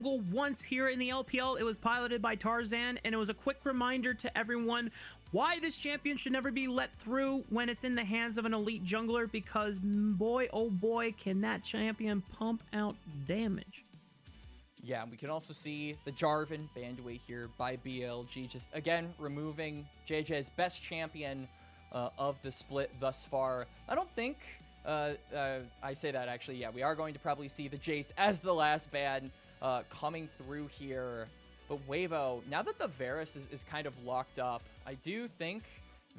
once here in the LPL. It was piloted by Tarzan, and it was a quick reminder to everyone why this champion should never be let through when it's in the hands of an elite jungler, because boy, oh boy, can that champion pump out damage. Yeah, we can also see the Jarvan banned away here by BLG, just again removing Jiejie's best champion of the split thus far. I don't think, I say that actually, yeah, we are going to probably see the Jace as the last ban coming through here. But Weibo, now that the Varus is kind of locked up, I do think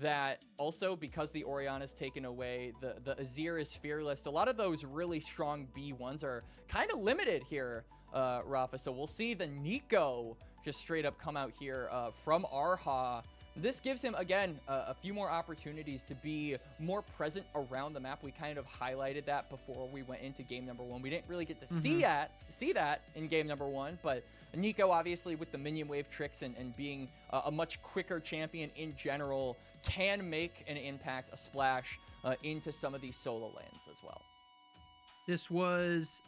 that also because the Orianna's taken away, the Azir is fearless. A lot of those really strong B1s are kind of limited here, Rafa. So we'll see the Nico just straight up come out here from Erha. This gives him, again, a few more opportunities to be more present around the map. We kind of highlighted that before we went into game number 1. We didn't really get to see that in game number 1, but Nico, obviously, with the minion wave tricks and being a much quicker champion in general, can make an impact, a splash into some of these solo lanes as well. This was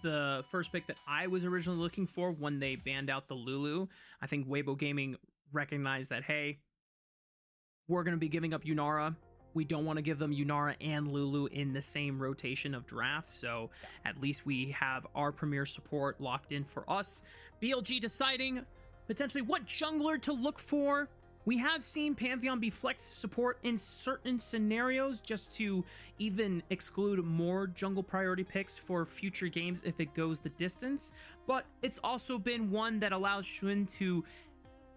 the first pick that I was originally looking for when they banned out the Lulu. I think Weibo Gaming recognized that, hey, we're going to be giving up Yunara. We don't want to give them Yunara and Lulu in the same rotation of drafts, so at least we have our premier support locked in for us. BLG deciding potentially what jungler to look for. We have seen Pantheon be flex support in certain scenarios just to even exclude more jungle priority picks for future games if it goes the distance, but it's also been one that allows Xun to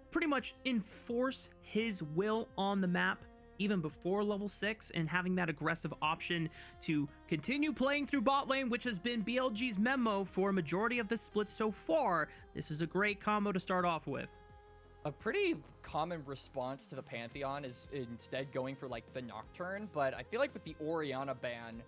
pretty much enforce his will on the map even before level 6, and having that aggressive option to continue playing through bot lane, which has been BLG's memo for a majority of the split so far. This is a great combo to start off with. A pretty common response to the Pantheon is instead going for like the Nocturne, but I feel like with the Orianna ban,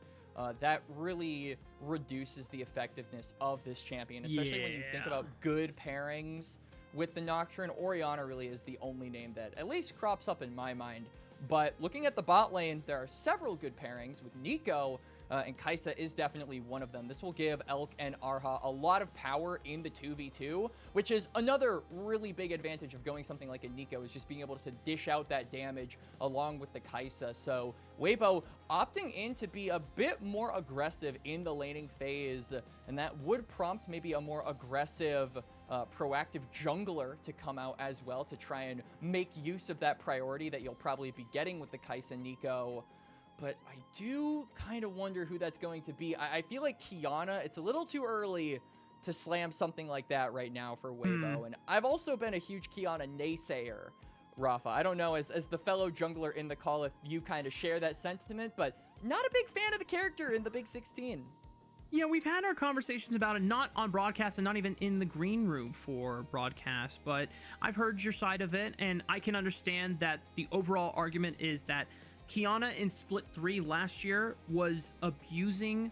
that really reduces the effectiveness of this champion, especially when you think about good pairings with the Nocturne. Orianna really is the only name that at least crops up in my mind. But looking at the bot lane, there are several good pairings with Nico, and Kai'Sa is definitely one of them. This will give Elk and Erha a lot of power in the 2v2, which is another really big advantage of going something like a Nico, is just being able to dish out that damage along with the Kai'Sa. So Weibo opting in to be a bit more aggressive in the laning phase, and that would prompt maybe a more aggressive proactive jungler to come out as well to try and make use of that priority that you'll probably be getting with the Kai'Sa Nico. But I do kind of wonder who that's going to be. I feel like Qiyana, it's a little too early to slam something like that right now for Weibo. And I've also been a huge Qiyana naysayer, Rafa. I don't know, as the fellow jungler in the call, if you kind of share that sentiment, but not a big fan of the character in the Big 16. Yeah, we've had our conversations about it, not on broadcast and not even in the green room for broadcast, but I've heard your side of it, and I can understand that the overall argument is that Qiyana in Split 3 last year was abusing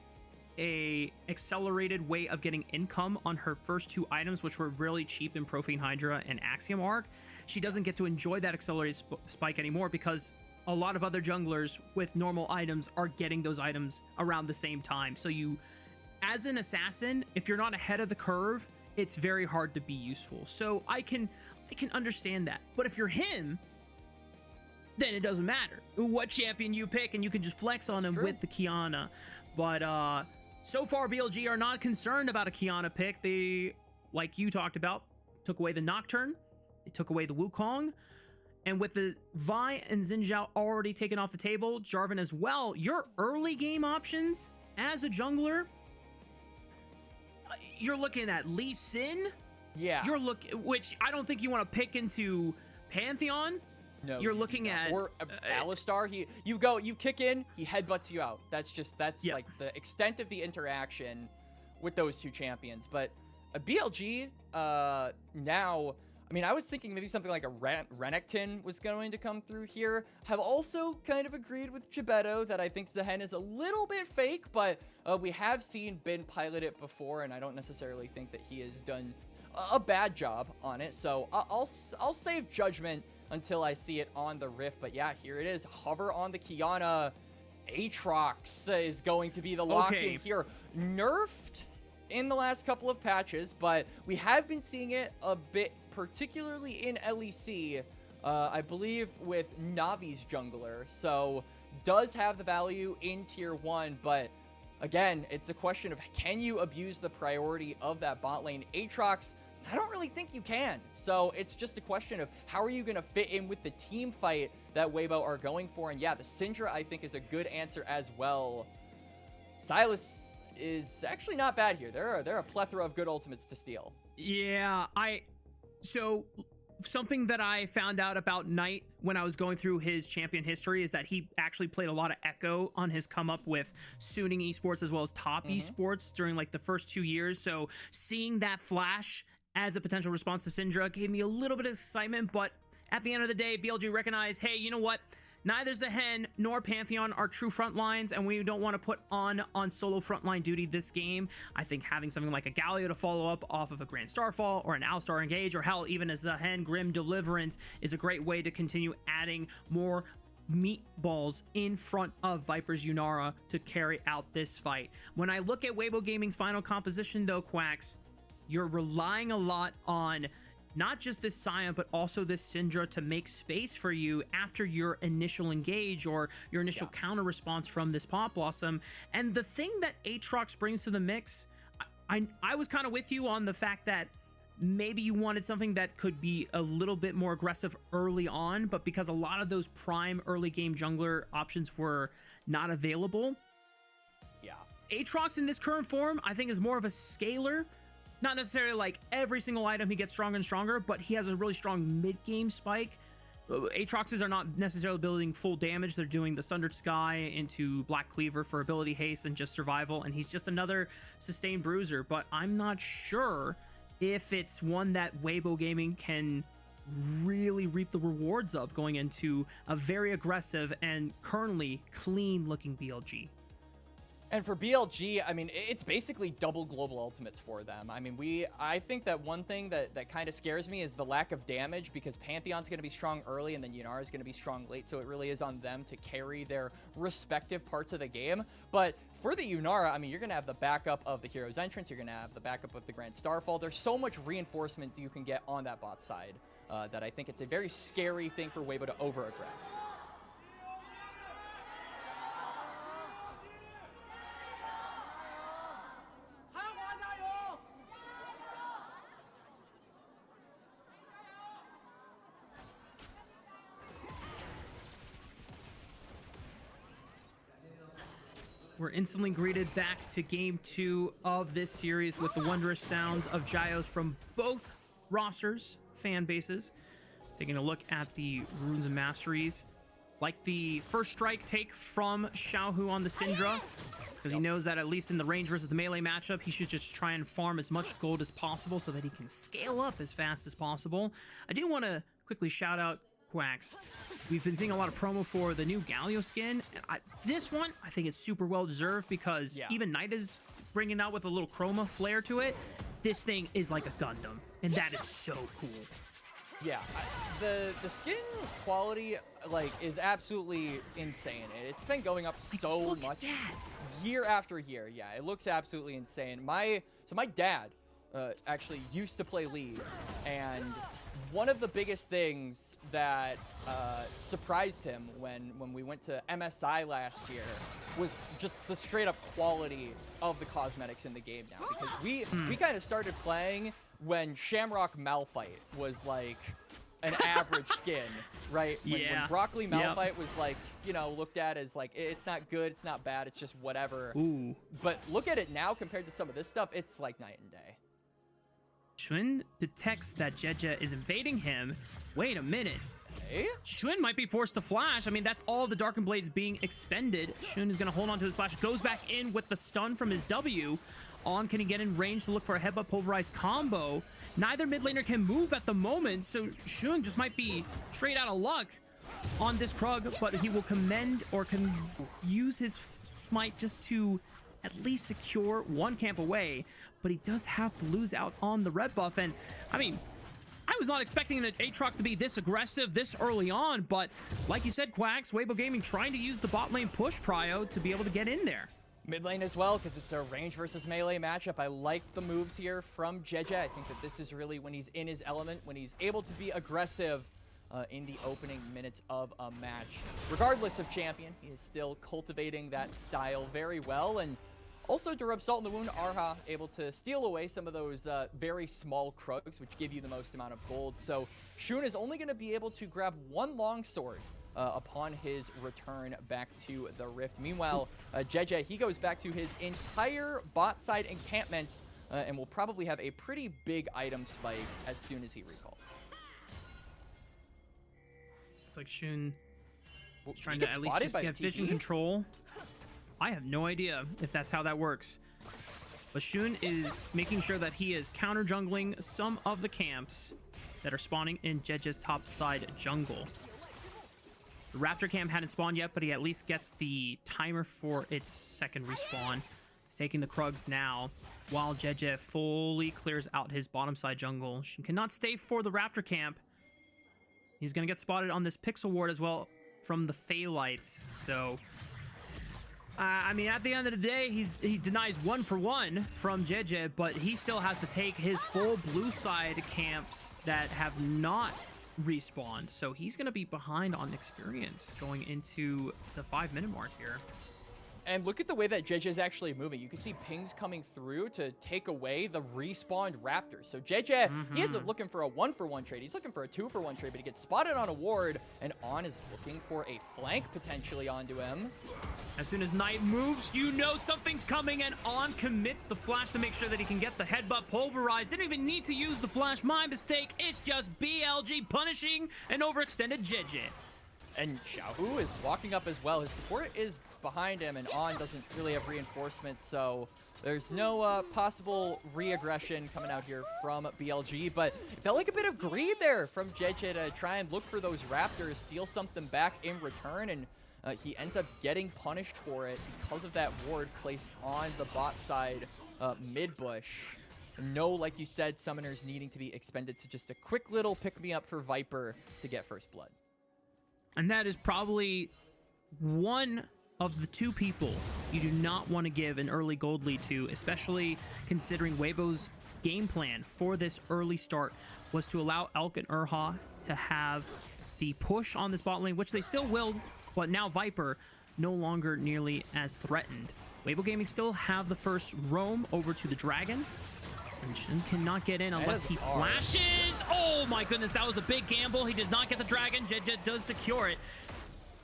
a accelerated way of getting income on her first 2 items, which were really cheap in Profane Hydra and Axiom Arc. She doesn't get to enjoy that accelerated spike anymore because a lot of other junglers with normal items are getting those items around the same time. So you, as an assassin, if you're not ahead of the curve, it's very hard to be useful. So I can understand that. But if you're him, then it doesn't matter what champion you pick, and you can just flex on him with the Qiyana. But so far, BLG are not concerned about a Qiyana pick. They, like you talked about, took away the Nocturne. They took away the Wukong. And with the Vi and Xin Zhao already taken off the table, Jarvan as well, your early game options as a jungler, you're looking at Lee Sin. Yeah. You're which I don't think you want to pick into Pantheon. No, you're looking at or Alistar. You kick in, he headbutts you out. That's like the extent of the interaction with those 2 champions. But a BLG now, I mean, I was thinking maybe something like a Renekton was going to come through here. Have also kind of agreed with Gebetto that I think Zehen is a little bit fake, but we have seen Ben pilot it before, and I don't necessarily think that he has done a bad job on it. So I'll save judgment until I see it on the Rift. But yeah, here it is. Hover on the Qiyana. Aatrox is going to be the lock-in here. Nerfed in the last couple of patches, but we have been seeing it a bit, particularly in LEC, I believe with Navi's jungler. So does have the value in tier 1, but again, it's a question of can you abuse the priority of that bot lane? Aatrox, I don't really think you can. So it's just a question of how are you going to fit in with the team fight that Weibo are going for. And yeah, the Syndra I think is a good answer as well. Sylas is actually not bad here. There are a plethora of good ultimates to steal. Yeah, so something that I found out about Knight when I was going through his champion history is that he actually played a lot of Echo on his come up with Suning Esports as well as Top Esports during like the first 2 years. So seeing that flash as a potential response to Syndra gave me a little bit of excitement, but at the end of the day, BLG recognized, hey, you know what? Neither Zehen nor Pantheon are true front lines, and we don't want to put on solo frontline duty this game. I think having something like a Galio to follow up off of a Grand Starfall or an Alistar Engage, or hell, even a Zehen Grim Deliverance is a great way to continue adding more meatballs in front of Viper's Yunara to carry out this fight. When I look at Weibo Gaming's final composition though, Quacks, you're relying a lot on not just this Sion, but also this Syndra to make space for you after your initial engage or your initial counter response from this Pop Blossom. And the thing that Aatrox brings to the mix, I was kind of with you on the fact that maybe you wanted something that could be a little bit more aggressive early on, but because a lot of those prime early game jungler options were not available. Yeah. Aatrox in this current form, I think is more of a scaler. Not necessarily like every single item he gets stronger and stronger, but he has a really strong mid-game spike. Aatroxes are not necessarily building full damage. They're doing the Sundered Sky into Black Cleaver for ability haste and just survival, and he's just another sustained bruiser. But I'm not sure if it's one that Weibo Gaming can really reap the rewards of going into a very aggressive and currently clean-looking BLG. And for BLG, I mean, it's basically double global ultimates for them. I mean, I think that one thing that kind of scares me is the lack of damage, because Pantheon's going to be strong early and then Yunara is going to be strong late, so it really is on them to carry their respective parts of the game. But for the Yunara, I mean, you're going to have the backup of the Hero's Entrance, you're going to have the backup of the Grand Starfall. There's so much reinforcement you can get on that bot side that I think it's a very scary thing for Weibo to over-aggress. We're instantly greeted back to game 2 of this series with the wondrous sounds of Gyos from both rosters, fan bases. Taking a look at the runes and masteries. Like the first strike take from Xiaohu on the Syndra, because he knows that at least in the range versus the melee matchup, he should just try and farm as much gold as possible so that he can scale up as fast as possible. I do want to quickly shout out Quacks. We've been seeing a lot of promo for the new Galio skin. And this one, I think it's super well deserved, because even Knight is bringing out with a little chroma flair to it. This thing is like a Gundam, and that is so cool. Yeah, the skin quality like is absolutely insane. It's been going up so much year after year. Yeah, it looks absolutely insane. My dad actually used to play League, and one of the biggest things that surprised him when we went to MSI last year was just the straight up quality of the cosmetics in the game now, because we kind of started playing when Shamrock Malphite was like an average skin, right? When Broccoli Malphite was like, you know, looked at as like, it's not good, it's not bad, it's just whatever. Ooh. But look at it now compared to some of this stuff, it's like night and day. Xun detects that Jiejie is invading him. Wait a minute. Hey? Xun might be forced to flash. I mean, that's all the Darkened Blades being expended. Xun is going to hold on to his flash. Goes back in with the stun from his W. On, can he get in range to look for a headbutt pulverized combo? Neither mid laner can move at the moment, so Xun just might be straight out of luck on this Krug, but he will commend or can use his smite just to at least secure one camp away, but he does have to lose out on the red buff. And I mean, I was not expecting an Aatrox to be this aggressive this early on, but like you said, Quacks, Weibo Gaming trying to use the bot lane push prio to be able to get in there. Mid lane as well, because it's a range versus melee matchup. I like the moves here from Jiejie. I think that this is really when he's in his element, when he's able to be aggressive in the opening minutes of a match. Regardless of champion, he is still cultivating that style very well. And also, to rub salt in the wound, Erha able to steal away some of those very small Krugs, which give you the most amount of gold. So Shun is only going to be able to grab one longsword upon his return back to the Rift. Meanwhile, Jiejie, he goes back to his entire bot side encampment and will probably have a pretty big item spike as soon as he recalls. It's like Shun is trying to at least just get vision control. I have no idea if that's how that works. But Shun is making sure that he is counter jungling some of the camps that are spawning in Jiejie's top side jungle. The Raptor camp hadn't spawned yet, but he at least gets the timer for its second respawn. He's taking the Krugs now, while Jiejie fully clears out his bottom side jungle. Shun cannot stay for the Raptor camp. He's going to get spotted on this Pixel Ward as well from the Phallites. So, I mean, at the end of the day, he denies 1 for 1 from Jiejie, but he still has to take his full blue side camps that have not respawned. So he's going to be behind on experience going into the 5-minute mark here. And look at the way that Jiejie is actually moving. You can see pings coming through to take away the respawned Raptors. So Jiejie, he isn't looking for a 1-for-1 trade. He's looking for a 2-for-1 trade, but he gets spotted on a ward, and On is looking for a flank potentially onto him. As soon as Knight moves, you know something's coming, and On commits the flash to make sure that he can get the headbutt pulverized. Didn't even need to use the flash. My mistake. It's just BLG punishing an overextended Jiejie. And Xiaohu is walking up as well. His support is behind him, and On doesn't really have reinforcements, so there's no possible re-aggression coming out here from BLG, but it felt like a bit of greed there from Jiejie to try and look for those Raptors, steal something back in return, and he ends up getting punished for it because of that ward placed on the bot side mid-bush. No, like you said, summoners needing to be expended, so just a quick little pick-me-up for Viper to get first blood. And that is probably one of the 2 people you do not want to give an early gold lead to, especially considering Weibo's game plan for this early start was to allow Elk and Erha to have the push on this bot lane, which they still will, but now Viper no longer nearly as threatened. Weibo Gaming still have the first roam over to the Dragon. And Shun cannot get in unless he flashes. Oh my goodness, that was a big gamble. He does not get the Dragon. Jiejie does secure it.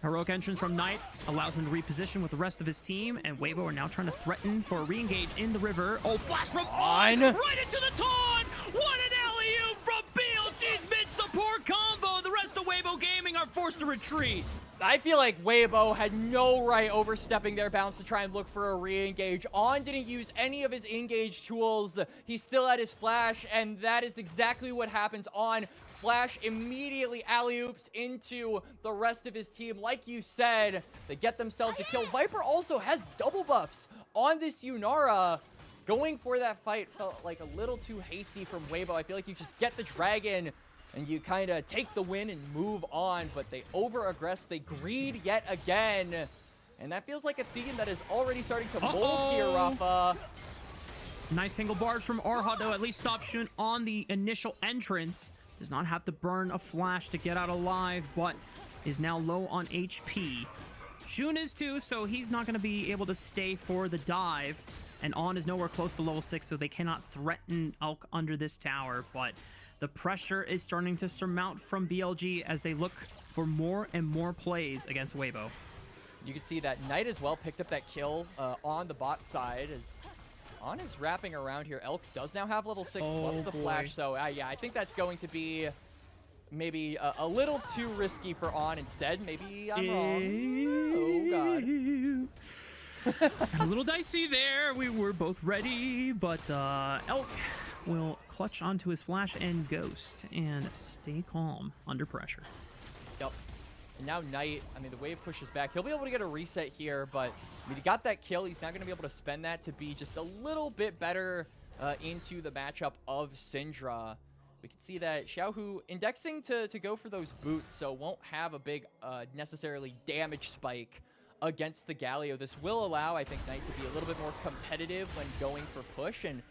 Heroic entrance from Knight allows him to reposition with the rest of his team, and Weibo are now trying to threaten for a re-engage in the river. Oh, flash from On! Right into the taunt! What an alley-oop from BLG's mid-support combo! The rest of Weibo Gaming are forced to retreat. I feel like Weibo had no right overstepping their bounds to try and look for a re-engage. On didn't use any of his engage tools. He still had his flash, and that is exactly what happens. On flash immediately alley-oops into the rest of his team. Like you said, they get themselves a kill. Viper also has double buffs on this Yunara. Going for that fight felt like a little too hasty from Weibo. I feel like you just get the Dragon and you kind of take the win and move on, but they over-aggress, they greed yet again. And that feels like a theme that is already starting to mold here, Rafa. Nice single bars from Erha, though, at least stop Shun on the initial entrance. Does not have to burn a flash to get out alive, but is now low on HP. Shun is too, so he's not going to be able to stay for the dive. And On is nowhere close to level 6, so they cannot threaten Elk under this tower, but the pressure is starting to surmount from BLG as they look for more and more plays against Weibo. You can see that Knight as well picked up that kill on the bot side as On is wrapping around here. Elk does now have level 6 plus the flash, so yeah, I think that's going to be maybe a little too risky for On instead. Maybe I'm wrong. Oh, God. A little dicey there. We were both ready, but Elk will clutch onto his flash and ghost and stay calm under pressure. Yep. And now Knight, I mean, the wave pushes back. He'll be able to get a reset here, but I mean, he got that kill. He's not going to be able to spend that to be just a little bit better into the matchup of Syndra. We can see that Xiaohu indexing to go for those boots, so won't have a big necessarily damage spike against the Galio. This will allow, I think, Knight to be a little bit more competitive when going for push. And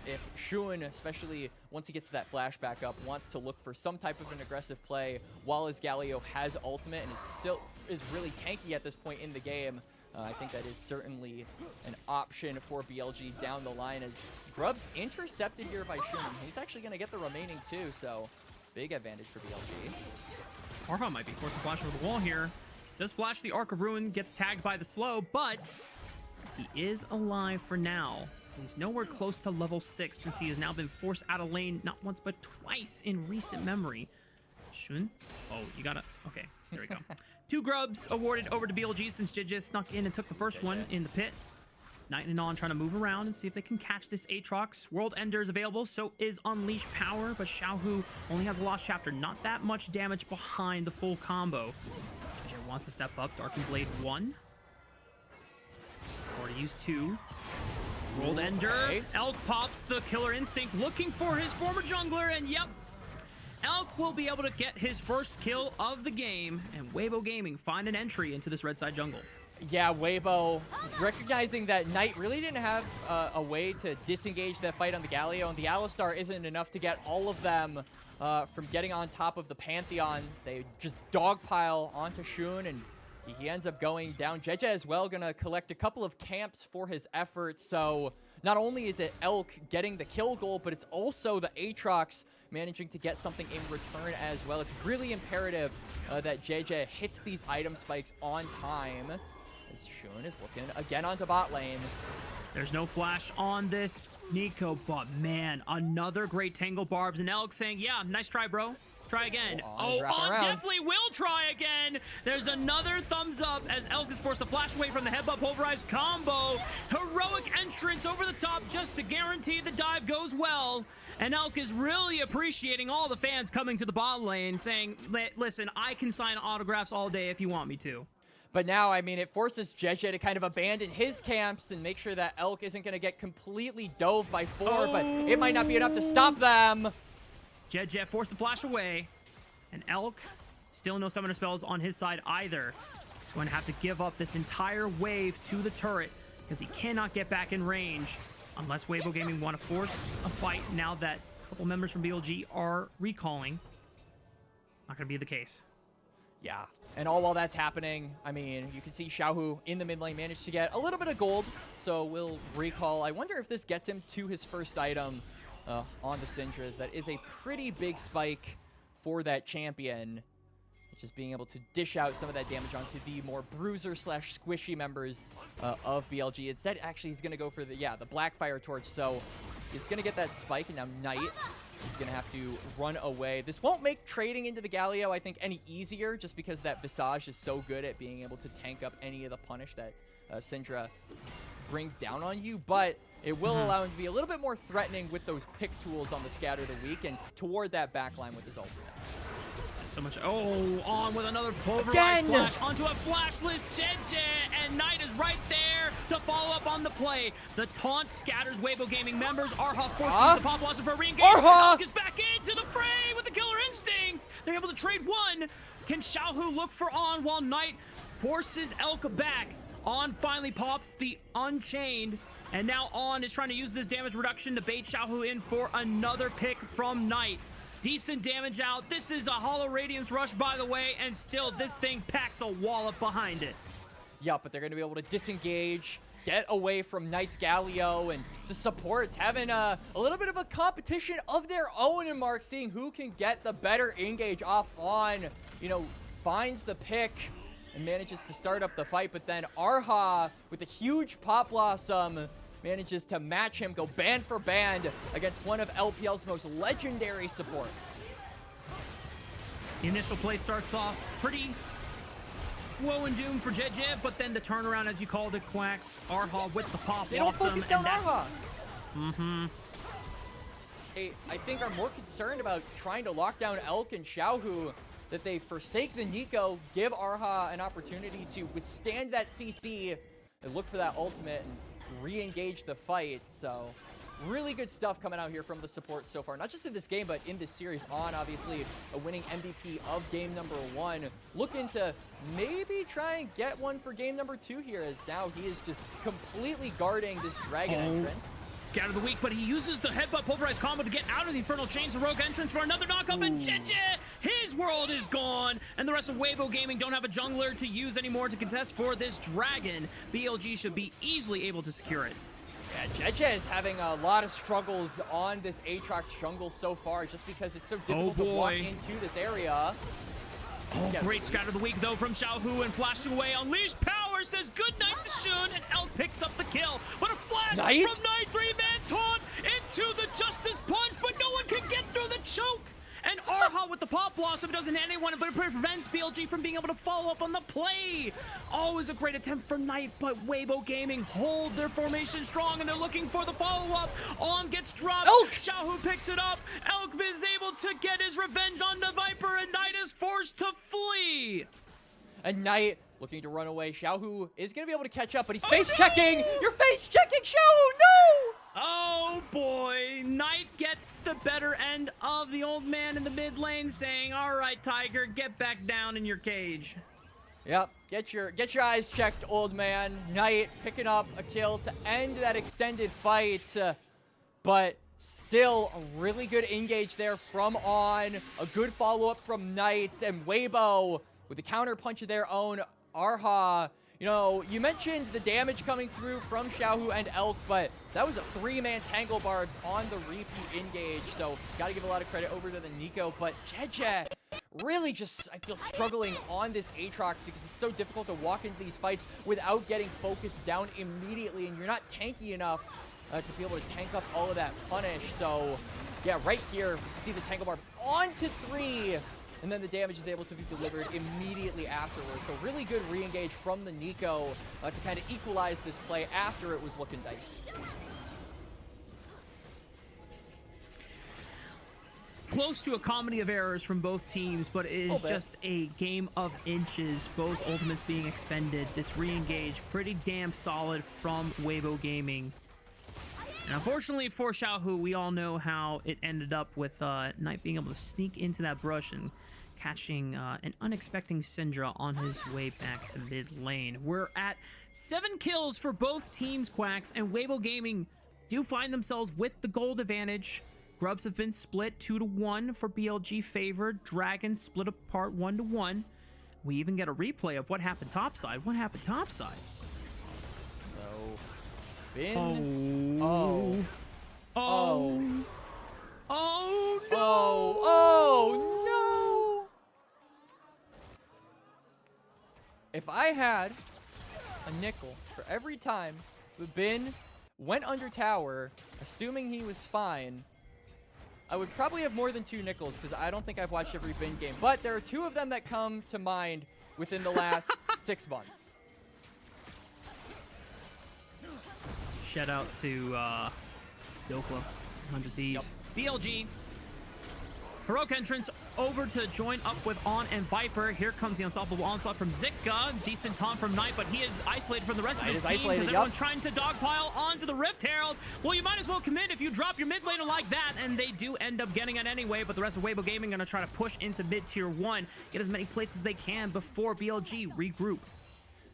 if Shun, especially once he gets to that flashback up, wants to look for some type of an aggressive play while his Galio has ultimate and is really tanky at this point in the game, I think that is certainly an option for BLG down the line, as Grub's intercepted here by Shun. He's actually going to get the remaining 2, so big advantage for BLG. Erha might be forced to flash over the wall here. Does flash the Arc of Ruin, gets tagged by the slow, but he is alive for now. He's nowhere close to level 6 since he has now been forced out of lane not once but twice in recent memory. Shun? Oh, you gotta... Okay, there we go. 2 grubs awarded over to BLG since Jiejie snuck in and took the first one in the pit. Knight and On trying to move around and see if they can catch this Aatrox. World Ender is available, so is Unleash Power, but Xiaohu only has a Lost Chapter. Not that much damage behind the full combo. Jiejie wants to step up. Darkened Blade 1. Already used 2. World Ender. Okay. Elk pops the Killer Instinct, looking for his former jungler, and yep, Elk will be able to get his first kill of the game, and Weibo Gaming find an entry into this red side jungle. Yeah, Weibo recognizing that Knight really didn't have a way to disengage that fight on the Galio, and the Alistar isn't enough to get all of them from getting on top of the Pantheon. They just dogpile onto Shun, and he ends up going down. Jiejie as well, gonna collect a couple of camps for his efforts. So not only is it Elk getting the kill goal, but it's also the Aatrox managing to get something in return as well. It's really imperative that Jiejie hits these item spikes on time, as Shun is looking again onto bot lane. There's no flash on this Nico, but man, another great Tangle Barbs, and Elk saying, yeah, nice try, bro. Try again. Oh, On definitely will try again. There's another thumbs up as Elk is forced to flash away from the headbutt pulverized combo. Heroic entrance over the top just to guarantee the dive goes well. And Elk is really appreciating all the fans coming to the bot lane saying, listen, I can sign autographs all day if you want me to. But now, I mean, it forces Jiejie to kind of abandon his camps and make sure that Elk isn't going to get completely dove by 4, but it might not be enough to stop them. Jiejie forced to flash away, and Elk still no summoner spells on his side either. He's going to have to give up this entire wave to the turret because he cannot get back in range unless Weibo Gaming want to force a fight now that a couple members from BLG are recalling. Not going to be the case. Yeah, and all while that's happening, I mean, you can see Xiaohu in the mid lane managed to get a little bit of gold, so we'll recall. I wonder if this gets him to his first item on the Syndras. That is a pretty big spike for that champion. Just being able to dish out some of that damage onto the more bruiser slash squishy members of BLG. Instead, actually, he's going to go for the Blackfire Torch. So he's going to get that spike, and now Knight is going to have to run away. This won't make trading into the Galio, I think, any easier, just because that Visage is so good at being able to tank up any of the punish that Syndra brings down on you. But it will allow him to be a little bit more threatening with those pick tools on the Scatter the Weak and toward that backline with his ultimate. So much. Oh, On with another pulverized flash onto a flashless Jiejie, and Knight is right there to follow up on the play. The taunt scatters Weibo Gaming members. Erha forces the pop blossom for a re-engage. Elk is back into the fray with the Killer Instinct. They're able to trade one. Can Xiaohu look for On while Knight forces Elk back? On finally pops the Unchained, and now On is trying to use this damage reduction to bait Xiaohu in for another pick from Knight. Decent damage out. This is a Hollow Radiance Rush, by the way, and still this thing packs a wallop behind it. Yeah, but they're going to be able to disengage, get away from Knight's Galio, and the supports having a little bit of a competition of their own in Mark, seeing who can get the better engage off On. You know, finds the pick and manages to start up the fight, but then Erha with a huge Pop Blossom manages to match him, go band for band against one of LPL's most legendary supports. The initial play starts off pretty woe and doom for Jiejie, but then the turnaround, as you called it, Quacks, Erha with the Pop They don't Blossom, focus down and that's... Erha. I think are more concerned about trying to lock down Elk and Xiaohu, that they forsake the Nico, give Erha an opportunity to withstand that CC, and look for that ultimate and re-engage the fight. So really good stuff coming out here from the support so far, not just in this game, but in this series. On, obviously, a winning MVP of game number 1. Looking to maybe try and get one for game number 2 here, as now he is just completely guarding this dragon entrance. Scout of the week, but he uses the headbutt pulverized combo to get out of the Infernal Chains. A rogue entrance for another knockup, and Jiejie, his world is gone. And the rest of Weibo Gaming don't have a jungler to use anymore to contest for this dragon. BLG should be easily able to secure it. Yeah, Jiejie is having a lot of struggles on this Aatrox jungle so far, just because it's so difficult to walk into this area. Oh, great scout of the week, though, from Xiaohu, and flashing away. Unleash power says good night to Shun, and Elk picks up the kill. What a flash from Knight, 3-man taunt into the Justice Punch, but no one can get through the choke. And Erha with the Pop Blossom doesn't hit anyone, but it prevents BLG from being able to follow up on the play. Always a great attempt for Knight, but Weibo Gaming hold their formation strong, and they're looking for the follow-up. Gets dropped. Elk! Xiaohu picks it up. Elk is able to get his revenge on the Viper, and Knight is forced to flee. And Knight looking to run away. Xiaohu is going to be able to catch up, but he's face-checking. No! You're face-checking, Xiaohu. No! Oh boy, Knight gets the better end of the old man in the mid lane, saying, all right, Tiger, get back down in your cage. Yep, get your eyes checked, old man. Knight picking up a kill to end that extended fight, but still a really good engage there from On. A good follow-up from Knight, and Weibo with the counter punch of their own. Erha, you know, you mentioned the damage coming through from Xiaohu and Elk, but that was a 3-man Tangle Barbs on the repeat engage, so gotta give a lot of credit over to the Nico. But Jiejie really just, I feel, struggling on this Aatrox because it's so difficult to walk into these fights without getting focused down immediately, and you're not tanky enough to be able to tank up all of that punish. So yeah, right here, see the Tangle Barbs onto 3, and then the damage is able to be delivered immediately afterwards. So really good re-engage from the Nico to kind of equalize this play after it was looking dicey. Close to a comedy of errors from both teams, but it is just a game of inches. Both ultimates being expended. This re-engage pretty damn solid from Weibo Gaming. And unfortunately for Xiaohu, we all know how it ended up with Knight being able to sneak into that brush and catching an unexpected Syndra on his way back to mid lane. We're at 7 kills for both teams, Quacks, and Weibo Gaming do find themselves with the gold advantage. Grubs have been split 2-1 for BLG favored. Dragons split apart 1-1. We even get a replay of what happened topside. What happened topside? So, Oh no! Oh no! If I had a nickel for every time the Bin went under tower, assuming he was fine, I would probably have more than 2 nickels because I don't think I've watched every Bin game. But there are 2 of them that come to mind within the last 6 months. Shout out to Dokla, 100 Thieves. Yep. BLG. Heroic entrance over to join up with On and Viper. Here comes the unstoppable onslaught from Zika. Decent taunt from Knight, but he is isolated from the rest of his team because everyone's trying to dogpile onto the Rift Herald. Well, you might as well commit if you drop your mid laner like that, and they do end up getting it anyway, but the rest of Weibo Gaming going to try to push into mid-tier 1, get as many plates as they can before BLG regroup.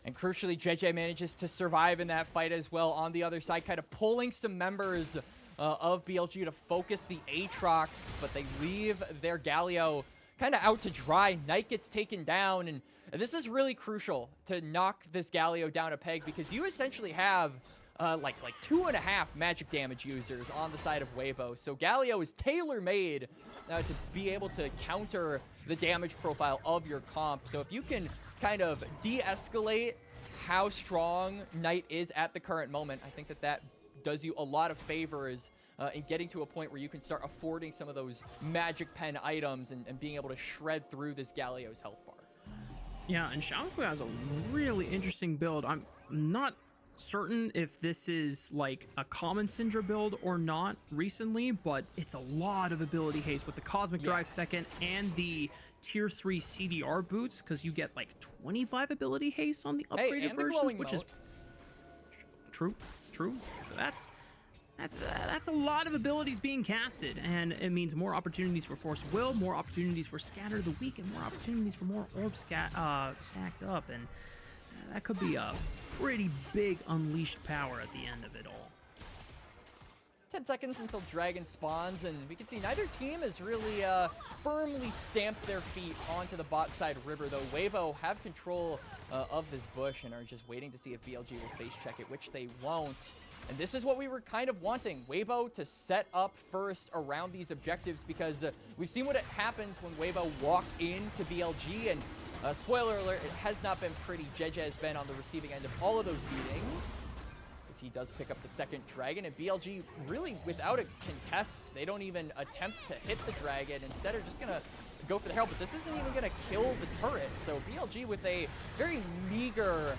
And crucially, Jiejie manages to survive in that fight as well on the other side, kind of pulling some members of BLG to focus the Aatrox, but they leave their Galio kind of out to dry. Knight gets taken down, and this is really crucial to knock this Galio down a peg because you essentially have like 2.5 magic damage users on the side of Weibo. So Galio is tailor-made to be able to counter the damage profile of your comp. So if you can kind of de-escalate how strong Knight is at the current moment, I think that that does you a lot of favors in getting to a point where you can start affording some of those magic pen items and being able to shred through this Galio's health bar. Yeah, and Xiaohu has a really interesting build. I'm not certain if this is like a common Syndra build or not recently, but it's a lot of ability haste with the Cosmic Drive second and the tier 3 CDR boots, because you get like 25 ability haste on the upgraded versions, which is true. So That's a lot of abilities being casted, and it means more opportunities for Force Will, more opportunities for Scatter the Weak, and more opportunities for more orbs stacked up, and that could be a pretty big unleashed power at the end of it all. 10 seconds until Dragon spawns, and we can see neither team has really firmly stamped their feet onto the bot side river, though Weibo have control of this bush and are just waiting to see if BLG will face check it, which they won't. And this is what we were kind of wanting, Weibo to set up first around these objectives, because we've seen what happens when Weibo walk into BLG, and spoiler alert, it has not been pretty. Jiejie has been on the receiving end of all of those beatings, as he does pick up the second dragon, and BLG really without a contest. They don't even attempt to hit the dragon, instead are just gonna go for the herald, but this isn't even gonna kill the turret. So BLG with a very meager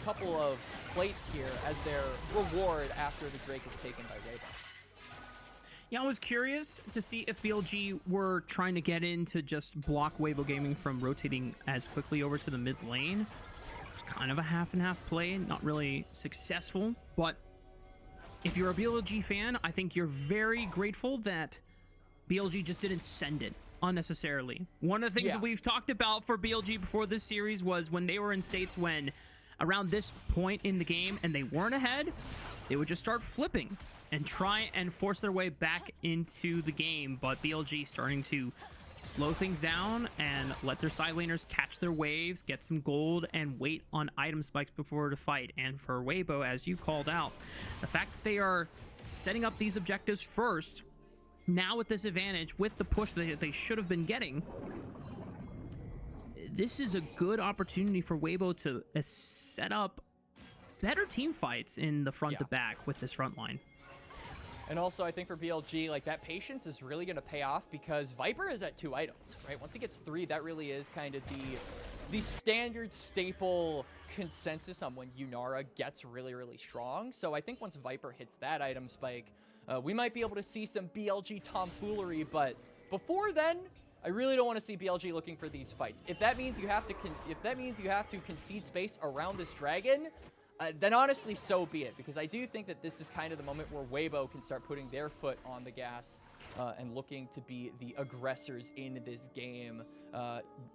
couple of plates here as their reward after the Drake is taken by Weibo. Yeah, I was curious to see if BLG were trying to get in to just block Weibo Gaming from rotating as quickly over to the mid lane. It's kind of a half and half play, not really successful, but if you're a BLG fan, I think you're very grateful that BLG just didn't send it unnecessarily. One of the things that we've talked about for BLG before this series was when they were in states when around this point in the game and they weren't ahead, they would just start flipping and try and force their way back into the game, but BLG starting to slow things down and let their side laners catch their waves, get some gold, and wait on item spikes before to fight. And for Weibo, as you called out, the fact that they are setting up these objectives first, now with this advantage, with the push that they should have been getting, this is a good opportunity for Weibo to set up better team fights in the front to back with this front line. And also, I think for BLG, like, that patience is really going to pay off, because Viper is at 2 items, right? Once he gets 3, that really is kind of the standard staple consensus on when Yunara gets really, really strong. So I think once Viper hits that item spike, we might be able to see some BLG tomfoolery, but before then, I really don't want to see BLG looking for these fights. If that means you have to concede space around this dragon, then honestly, so be it, because I do think that this is kind of the moment where Weibo can start putting their foot on the gas and looking to be the aggressors in this game.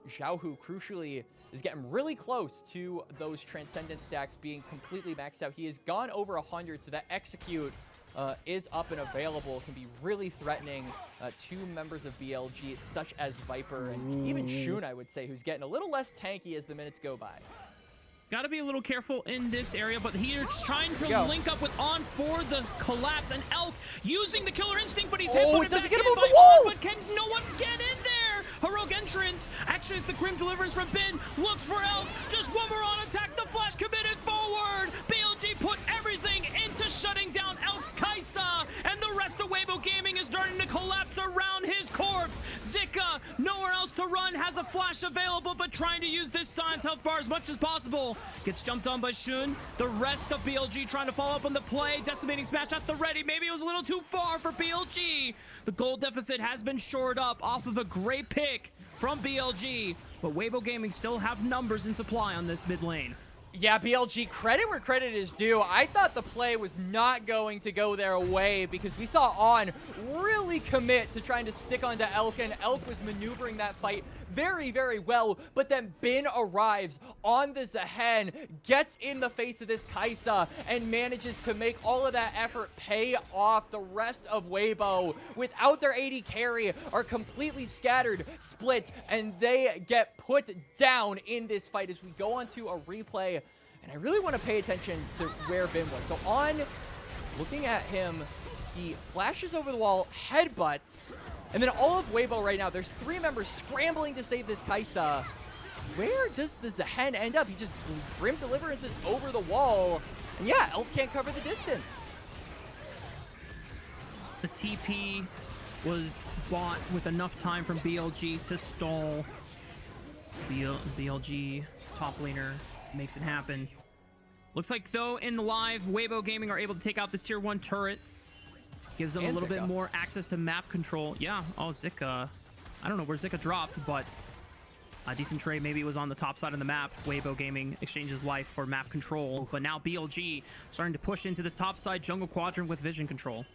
Xiaohu, crucially, is getting really close to those Transcendent stacks being completely maxed out. He has gone over 100, so that execute is up and available, can be really threatening to members of BLG, such as Viper and even Shun, I would say, who's getting a little less tanky as the minutes go by. Gotta be a little careful in this area, but he's trying to link up with On for the collapse, and Elk using the killer instinct, but he's hit put it back in by On, but can no one get in there? Heroic entrance. Actually, it's the Grim Deliverance from Bin. Looks for Elk. Just one more on attack. The flash committed forward. BLG put everything into shutting down Elk's Kaisa, and the rest of Weibo Gaming is starting to collapse around his corpse. Zika, nowhere else to run, has a flash available, but trying to use this Science health bar as much as possible. Gets jumped on by Shun. The rest of BLG trying to follow up on the play. Decimating smash at the ready. Maybe it was a little too far for BLG. The gold deficit has been shored up off of a great pick from BLG, but Weibo Gaming still have numbers in supply on this mid lane. Yeah, BLG, credit where credit is due. I thought the play was not going to go their way, because we saw On really commit to trying to stick onto Elk, and Elk was maneuvering that fight very, very well, but then Bin arrives on the Zehen, gets in the face of this Kaisa, and manages to make all of that effort pay off. The rest of Weibo, without their AD carry, are completely scattered, split, and they get put down in this fight as we go on to a replay. And I really want to pay attention to where Bin was. So On, looking at him, he flashes over the wall, headbutts, and then all of Weibo right now, there's 3 members scrambling to save this Kaisa. Where does the Zehen end up? He just Grim Deliverances over the wall. And yeah, Elf can't cover the distance. The TP was bought with enough time from BLG to stall. BLG top laner makes it happen. Looks like, though, in the live, Weibo Gaming are able to take out this tier 1 turret. Gives them a little bit more access to map control. Yeah, oh, Zika. I don't know where Zika dropped, but A decent trade maybe was on the top side of the map. Weibo Gaming exchanges life for map control, but now BLG starting to push into this top side jungle quadrant with vision control.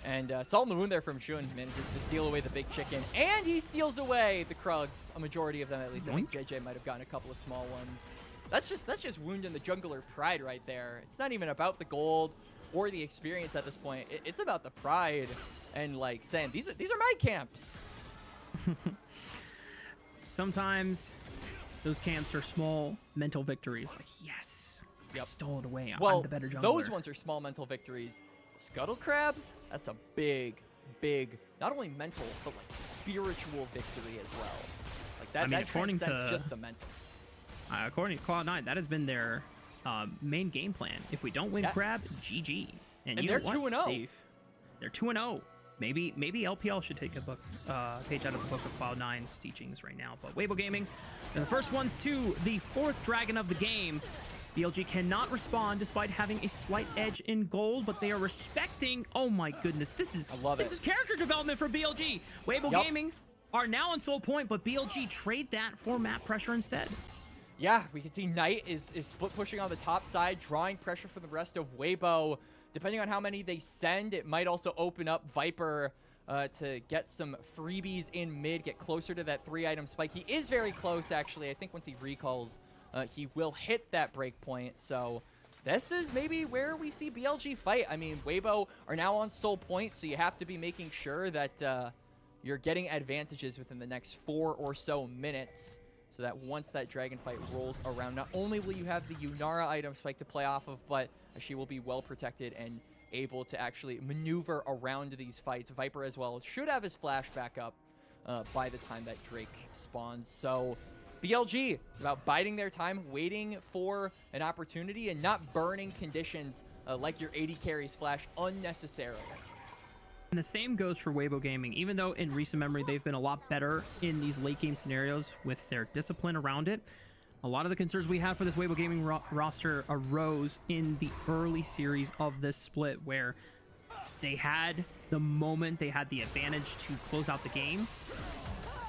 And Salt in the Wound there from Shun manages to steal away the big chicken, and he steals away the Krugs, a majority of them at least. I think Jiejie might have gotten a couple of small ones. That's just wounding the jungler pride right there. It's not even about the gold or the experience at this point. It's about the pride and like saying these are my camps. Sometimes those camps are small mental victories. Like, yes, I stole it away. Well, I'm the better jungler. Those ones are small mental victories. Scuttle Crab, that's a big, not only mental, but like spiritual victory as well. Like that, that transcends just the mental. According to Cloud9, that has been their main game plan. If we don't win Crab, GG. And you they're know 2-0. They're 2-0. Maybe LPL should take a page out of the book of Cloud9's teachings right now. But Weibo Gaming, they're the first ones to the 4th dragon of the game. BLG cannot respond despite having a slight edge in gold, but they are respecting. Oh my goodness, this is character development for BLG. Weibo Gaming are now on Soul Point, but BLG trade that for map pressure instead. Yeah, we can see Knight is split pushing on the top side, drawing pressure from the rest of Weibo. Depending on how many they send, it might also open up Viper to get some freebies in mid, get closer to that 3-item spike. He is very close, actually. I think once he recalls, he will hit that break point. So this is maybe where we see BLG fight. I mean, Weibo are now on Soul Point, so you have to be making sure that you're getting advantages within the next 4 or so minutes, so that once that dragon fight rolls around, not only will you have the Yunara item spike to play off of, but she will be well protected and able to actually maneuver around these fights. Viper as well should have his flash back up by the time that Drake spawns. So BLG, it's about biding their time, waiting for an opportunity, and not burning conditions like your AD carries flash unnecessarily. And the same goes for Weibo Gaming. Even though in recent memory they've been a lot better in these late game scenarios with their discipline around it, a lot of the concerns we had for this Weibo Gaming roster arose in the early series of this split, where they had the moment, they had the advantage to close out the game.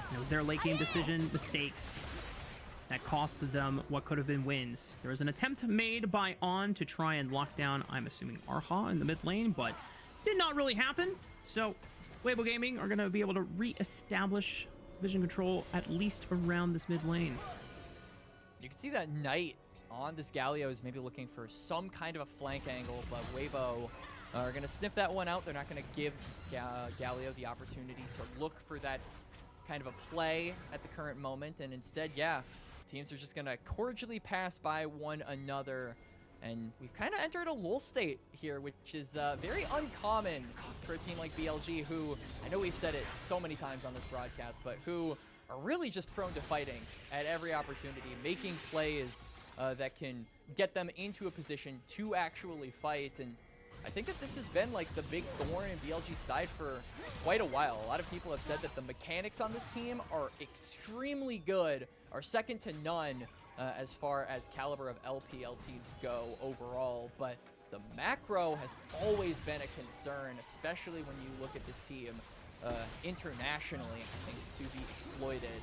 And it was their late game decision mistakes that costed them what could have been wins. There was an attempt made by On to try and lock down, I'm assuming, Erha in the mid lane, but did not really happen. So Weibo Gaming are going to be able to re-establish vision control at least around this mid lane. You can see that Knight on this Galio is maybe looking for some kind of a flank angle, but Weibo are going to sniff that one out. They're not going to give Galio the opportunity to look for that kind of a play at the current moment, and instead, teams are just going to cordially pass by one another. And we've kind of entered a lull state here, which is very uncommon for a team like BLG, who, I know we've said it so many times on this broadcast, but who are really just prone to fighting at every opportunity, making plays that can get them into a position to actually fight. And I think that this has been like the big thorn in BLG's side for quite a while. A lot of people have said that the mechanics on this team are extremely good, are second to none, as far as caliber of LPL teams go overall, but the macro has always been a concern, especially when you look at this team internationally, I think, to be exploited.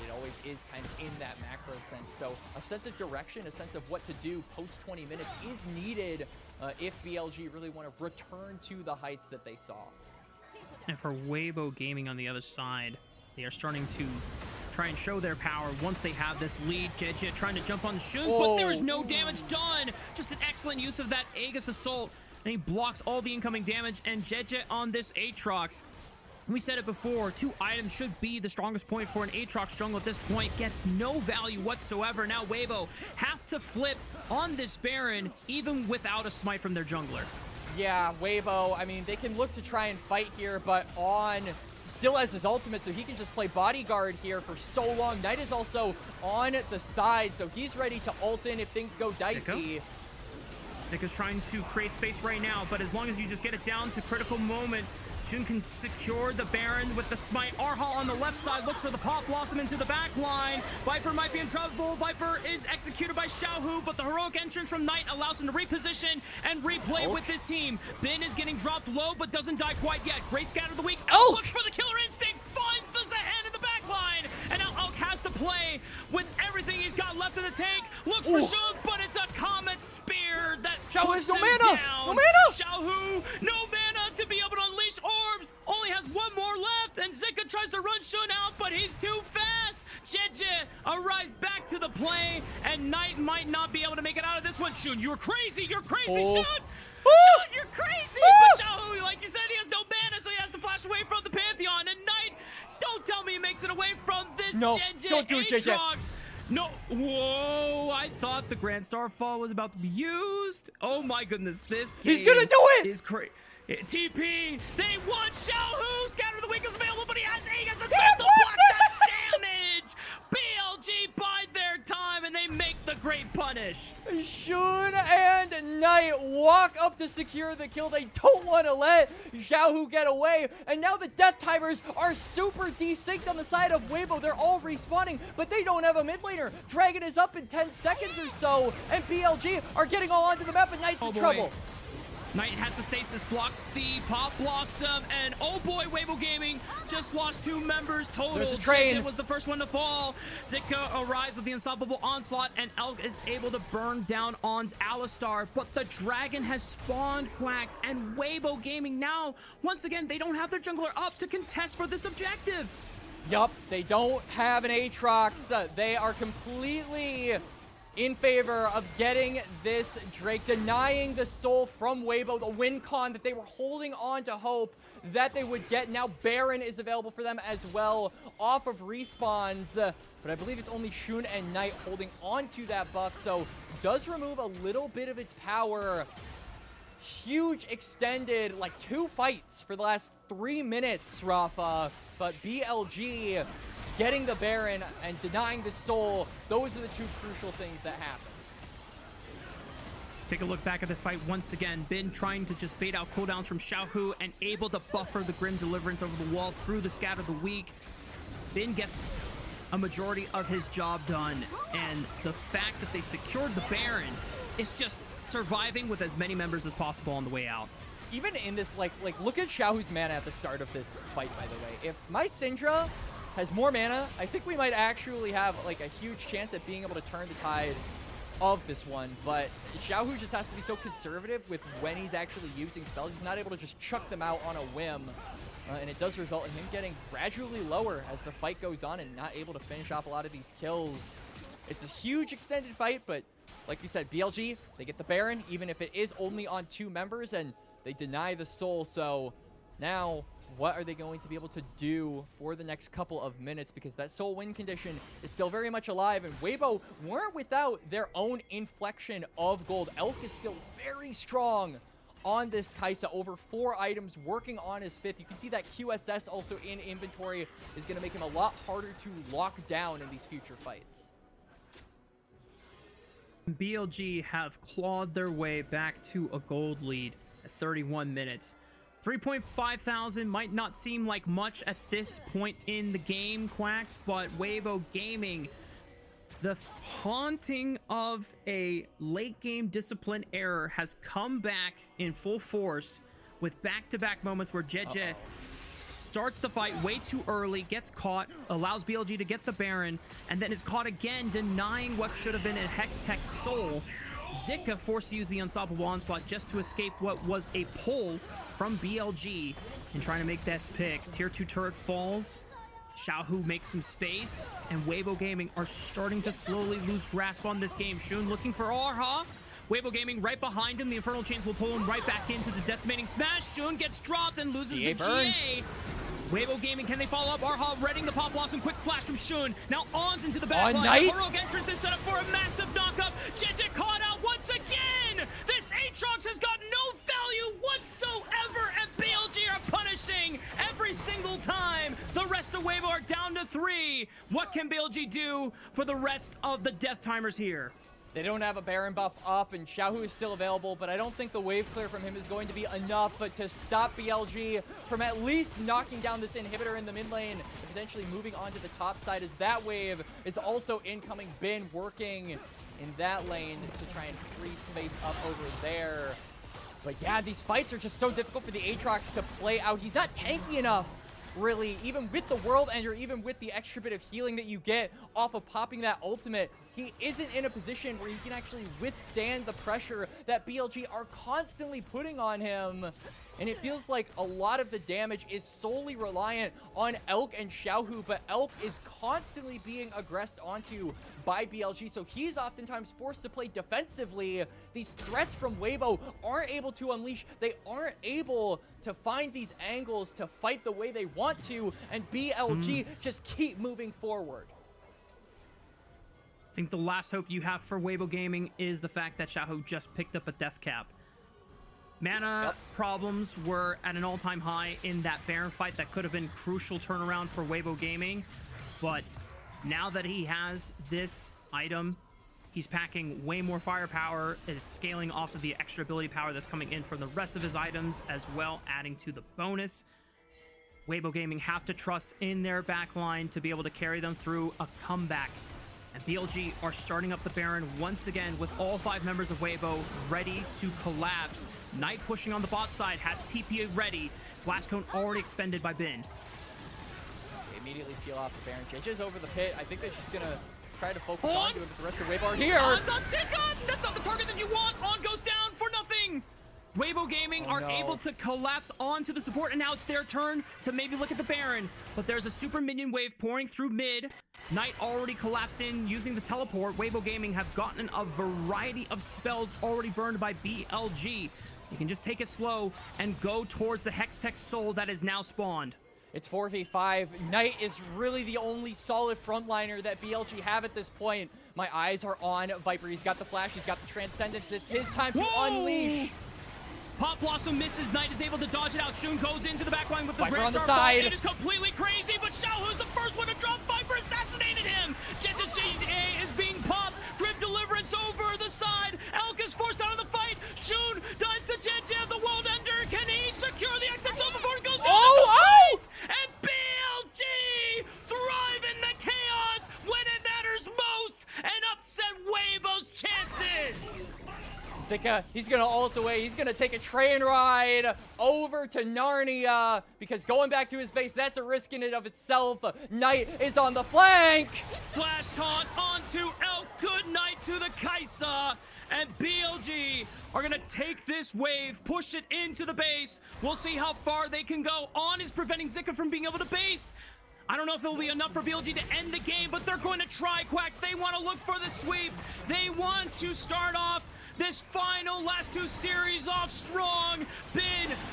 It always is kind of in that macro sense. So a sense of direction, a sense of what to do post 20 minutes is needed if BLG really want to return to the heights that they saw. And for Weibo Gaming on the other side, they are starting to try and show their power once they have this lead. Jiejie trying to jump on the Shun, but there is no damage done. Just an excellent use of that Aegis Assault, and he blocks all the incoming damage. And Jiejie on this Aatrox, we said it before, 2 items should be the strongest point for an Aatrox jungle at this point. Gets no value whatsoever. Now Weibo have to flip on this Baron, even without a smite from their jungler. Yeah, Weibo, I mean, they can look to try and fight here, but On still has his ultimate, so he can just play bodyguard here for so long. Knight is also on the side, so he's ready to ult in if things go dicey. Zika's trying to create space right now, but as long as you just get it down to critical moment, Shun can secure the Baron with the smite. Erha on the left side looks for the pop blossom into the back line. Viper might be in trouble. Viper is executed by Xiaohu, but the heroic entrance from Knight allows him to reposition and replay with his team. Bin is getting dropped low, but doesn't die quite yet. Great scatter of the week. Looks for the killer instinct, finds the Zahan in the back line, and now Elk has to and Zika tries to run Shun out, but he's too fast. Jiejie arrives back to the play, and Knight might not be able to make it out of this one. Shun, you're crazy. You're crazy, Shun. Shun, you're crazy. But Xiaohu, like you said, he has no mana, so he has to flash away from the Pantheon. And Knight, don't tell me he makes it away from this Jiejie don't do it, Jiejie. Aatrox. No, whoa, I thought the Grand Starfall was about to be used. Oh my goodness, this game He's gonna do it! Is crazy. TP, they want Xiaohu. Scatter the Weak is available, but he has Aegis to Yeah, block that damage. BLG bide their time, and they make the great punish. Shun and Knight walk up to secure the kill. They don't want to let Xiaohu get away. And now the death timers are super desynced on the side of Weibo. They're all respawning, but they don't have a mid laner. Dragon is up in 10 seconds or so, and BLG are getting all onto the map, and Knight's in trouble. Knight has the stasis, blocks the Pop Blossom, and oh boy, Weibo Gaming just lost 2 members total. There's a train. Jiejie was the first one to fall. Zika arrives with the unstoppable onslaught, and Elk is able to burn down On's Alistar, but the dragon has spawned Quacks, and Weibo Gaming now, once again, they don't have their jungler up to contest for this objective. Yup, they don't have an Aatrox. They are completely in favor of getting this Drake, denying the soul from Weibo, the win con that they were holding on to hope that they would get. Now Baron is available for them as well off of respawns, but I believe it's only Shun and Knight holding on to that buff, so does remove a little bit of its power. Huge extended, like 2 fights for the last 3 minutes, Rafa, but BLG getting the Baron and denying the soul, those are the 2 crucial things that happen. Take a look back at this fight once again. Bin trying to just bait out cooldowns from Xiaohu and able to buffer the Grim Deliverance over the wall through the Scatter the Weak. Bin gets a majority of his job done, and the fact that they secured the Baron is just surviving with as many members as possible on the way out. Even in this, like look at Xiaohu's mana at the start of this fight, by the way. If my Syndra has more mana, I think we might actually have like a huge chance at being able to turn the tide of this one, but Xiaohu just has to be so conservative with when he's actually using spells. He's not able to just chuck them out on a whim, and it does result in him getting gradually lower as the fight goes on and not able to finish off a lot of these kills. It's a huge extended fight, but like you said, BLG, they get the Baron, even if it is only on 2 members, and they deny the soul. So now, what are they going to be able to do for the next couple of minutes? Because that soul win condition is still very much alive, and Weibo weren't without their own inflection of gold. Elk is still very strong on this Kai'Sa, over 4 items, working on his 5th. You can see that QSS also in inventory is going to make him a lot harder to lock down in these future fights. BLG have clawed their way back to a gold lead at 31 minutes. 3.5 thousand might not seem like much at this point in the game, Quacks, but Weibo Gaming, the haunting of a late game discipline error has come back in full force with back-to-back moments where Jiejie starts the fight way too early, gets caught, allows BLG to get the Baron, and then is caught again, denying what should have been a Hextech soul. Zika forced to use the Unstoppable Onslaught just to escape what was a pull from BLG and trying to make this pick. Tier 2 turret falls. Xiaohu makes some space, and Weibo Gaming are starting to slowly lose grasp on this game. Shun looking for Erha. Weibo Gaming right behind him. The Infernal Chains will pull him right back into the Decimating Smash. Shun gets dropped and loses the GA. Weibo Gaming, can they follow up? Erha reading the Pop Blossom. Quick flash from Shun. Now On's into the back line. The heroic entrance is set up for a massive knockup. Jiejie caught out once again. This Aatrox has got no value whatsoever, and BLG are punishing every single time. The rest of Weibo are down to 3. What can BLG do for the rest of the death timers here? They don't have a Baron buff up, and Xiaohu is still available, but I don't think the wave clear from him is going to be enough to stop BLG from at least knocking down this inhibitor in the mid lane and potentially moving on to the top side, as that wave is also incoming. Bin working in that lane to try and free space up over there. But yeah, these fights are just so difficult for the Aatrox to play out. He's not tanky enough, really, even with the World Ender, even with the extra bit of healing that you get off of popping that ultimate. He isn't in a position where he can actually withstand the pressure that BLG are constantly putting on him. and it feels like a lot of the damage is solely reliant on Elk and Xiaohu, but Elk is constantly being aggressed onto by BLG, so he's oftentimes forced to play defensively. These threats from Weibo aren't able to unleash. They aren't able to find these angles to fight the way they want to, and BLG just keep moving forward. I think the last hope you have for Weibo Gaming is the fact that Xiaohu just picked up a death cap. Mana problems were at an all-time high in that Baron fight. That could have been crucial turnaround for Weibo Gaming, but now that he has this item, he's packing way more firepower. It's scaling off of the extra ability power that's coming in from the rest of his items as well, adding to the bonus. Weibo Gaming have to trust in their backline to be able to carry them through a comeback. And BLG are starting up the Baron once again with all 5 members of Weibo ready to collapse. Knight pushing on the bot side, has TP ready. Blast Cone already expended by Bin. They immediately peel off the Baron. Jiejie's over the pit. I think they're just going to try to focus onto it, but the rest of Weibo are here. On's on Zika! That's not the target that you want! On goes down for nothing! Weibo Gaming are able to collapse onto the support, and now it's their turn to maybe look at the Baron. But there's a super minion wave pouring through mid. Knight already collapsed in using the teleport. Weibo Gaming have gotten a variety of spells already burned by BLG. You can just take it slow and go towards the Hextech Soul that is now spawned. It's 4v5. Knight is really the only solid frontliner that BLG have at this point. My eyes are on Viper. He's got the flash. He's got the transcendence. It's his time to unleash. Pop Blossom misses. Knight is able to dodge it out. Shun goes into the backline with his Viper Grand on the Star side. Ball. It is completely crazy, but Xiaohu's the first one to drop. Viper assassinated him. Jiejie is being popped. Grim Deliverance over the side. Elk is forced out of the fight. Shun dies to Jiejie, the World Ender. Can he secure the exit zone before it goes down? And BLG thrive in the chaos when it matters most and upset Weibo's chances. Zika, he's going to ult away. He's going to take a train ride over to Narnia because going back to his base, that's a risk in and of itself. Knight is on the flank. Flash taunt onto Elk. Good night to the Kaisa. And BLG are going to take this wave, push it into the base. We'll see how far they can go. On is preventing Zika from being able to base. I don't know if it will be enough for BLG to end the game, but they're going to try, Quacks. They want to look for the sweep. They want to start off this final last 2 series off strong. Bin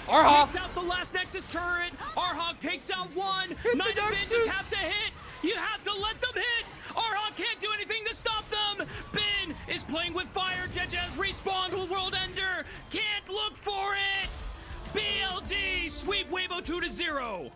takes out the last Nexus turret. Erha takes out one. Knight and Bin just have to hit. You have to let them hit. Erha can't do anything to stop them. Bin is playing with fire. Jiejie has respawned with World Ender. Can't look for it. BLG sweep Weibo 2-0.